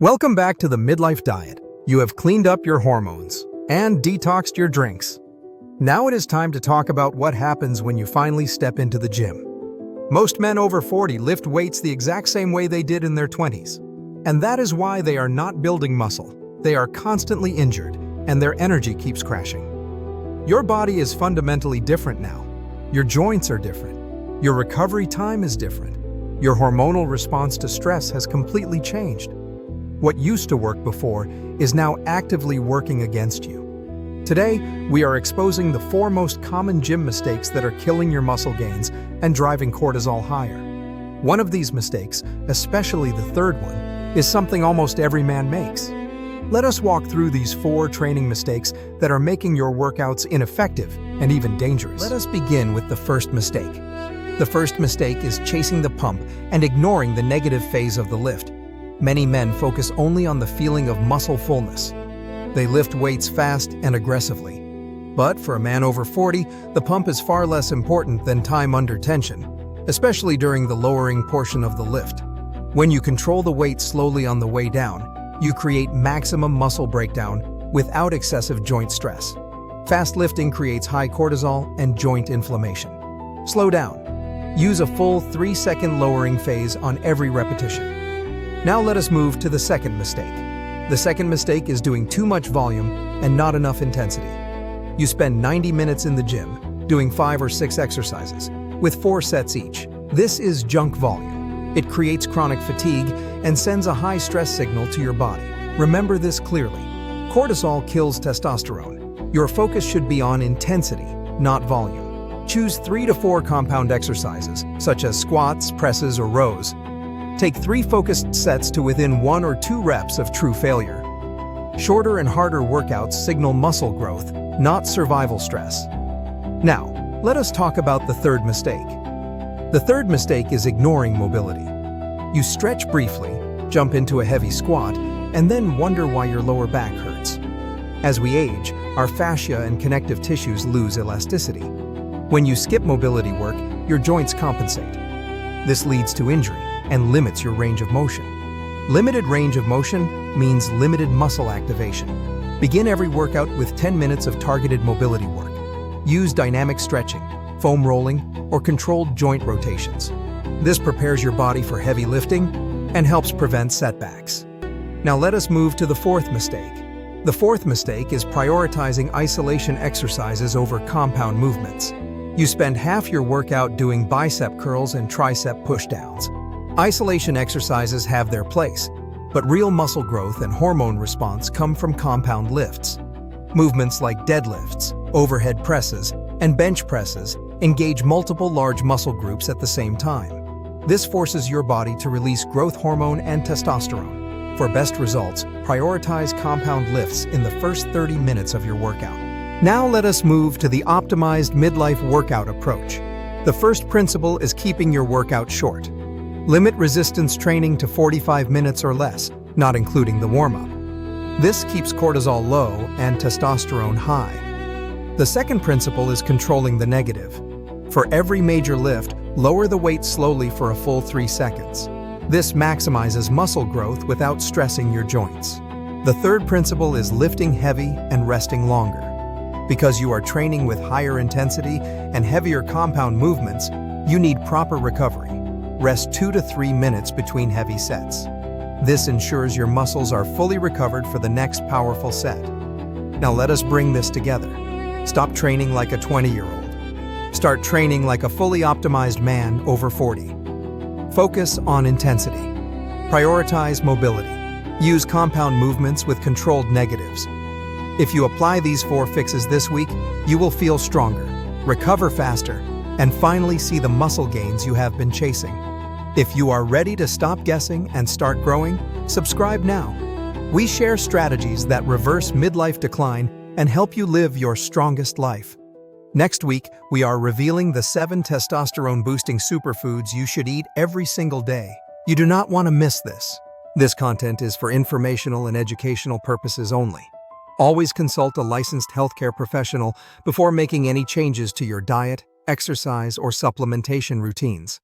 Welcome back to the Midlife Diet. You have cleaned up your hormones and detoxed your drinks. Now it is time to talk about what happens when you finally step into the gym. Most men over 40 lift weights the exact same way they did in their 20s. And that is why they are not building muscle. They are constantly injured, and their energy keeps crashing. Your body is fundamentally different now. Your joints are different. Your recovery time is different. Your hormonal response to stress has completely changed. What used to work before is now actively working against you. Today, we are exposing the 4 most common gym mistakes that are killing your muscle gains and driving cortisol higher. One of these mistakes, especially the third one, is something almost every man makes. Let us walk through these 4 training mistakes that are making your workouts ineffective and even dangerous. Let us begin with the first mistake. The first mistake is chasing the pump and ignoring the negative phase of the lift. Many men focus only on the feeling of muscle fullness. They lift weights fast and aggressively. But for a man over 40, the pump is far less important than time under tension, especially during the lowering portion of the lift. When you control the weight slowly on the way down, you create maximum muscle breakdown without excessive joint stress. Fast lifting creates high cortisol and joint inflammation. Slow down. Use a full 3-second lowering phase on every repetition. Now let us move to the second mistake. The second mistake is doing too much volume and not enough intensity. You spend 90 minutes in the gym, doing 5 or 6 exercises, with 4 sets each. This is junk volume. It creates chronic fatigue and sends a high stress signal to your body. Remember this clearly. Cortisol kills testosterone. Your focus should be on intensity, not volume. Choose 3 to 4 compound exercises, such as squats, presses, or rows. Take 3 focused sets to within 1 or 2 reps of true failure. Shorter and harder workouts signal muscle growth, not survival stress. Now, let us talk about the third mistake. The third mistake is ignoring mobility. You stretch briefly, jump into a heavy squat, and then wonder why your lower back hurts. As we age, our fascia and connective tissues lose elasticity. When you skip mobility work, your joints compensate. This leads to injury and limits your range of motion. Limited range of motion means limited muscle activation. Begin every workout with 10 minutes of targeted mobility work. Use dynamic stretching, foam rolling, or controlled joint rotations. This prepares your body for heavy lifting and helps prevent setbacks. Now let us move to the fourth mistake. The fourth mistake is prioritizing isolation exercises over compound movements. You spend half your workout doing bicep curls and tricep pushdowns. Isolation exercises have their place, but real muscle growth and hormone response come from compound lifts. Movements like deadlifts, overhead presses, and bench presses engage multiple large muscle groups at the same time. This forces your body to release growth hormone and testosterone. For best results, prioritize compound lifts in the first 30 minutes of your workout. Now let us move to the optimized midlife workout approach. The first principle is keeping your workout short. Limit resistance training to 45 minutes or less, not including the warm-up. This keeps cortisol low and testosterone high. The second principle is controlling the negative. For every major lift, lower the weight slowly for a full 3 seconds. This maximizes muscle growth without stressing your joints. The third principle is lifting heavy and resting longer. Because you are training with higher intensity and heavier compound movements, you need proper recovery. Rest 2 to 3 minutes between heavy sets. This ensures your muscles are fully recovered for the next powerful set. Now let us bring this together. Stop training like a 20-year-old. Start training like a fully optimized man over 40. Focus on intensity. Prioritize mobility. Use compound movements with controlled negatives. If you apply these 4 fixes this week, you will feel stronger, recover faster, and finally see the muscle gains you have been chasing. If you are ready to stop guessing and start growing, subscribe now. We share strategies that reverse midlife decline and help you live your strongest life. Next week, we are revealing the 7 testosterone-boosting superfoods you should eat every single day. You do not want to miss this. This content is for informational and educational purposes only. Always consult a licensed healthcare professional before making any changes to your diet, exercise, or supplementation routines.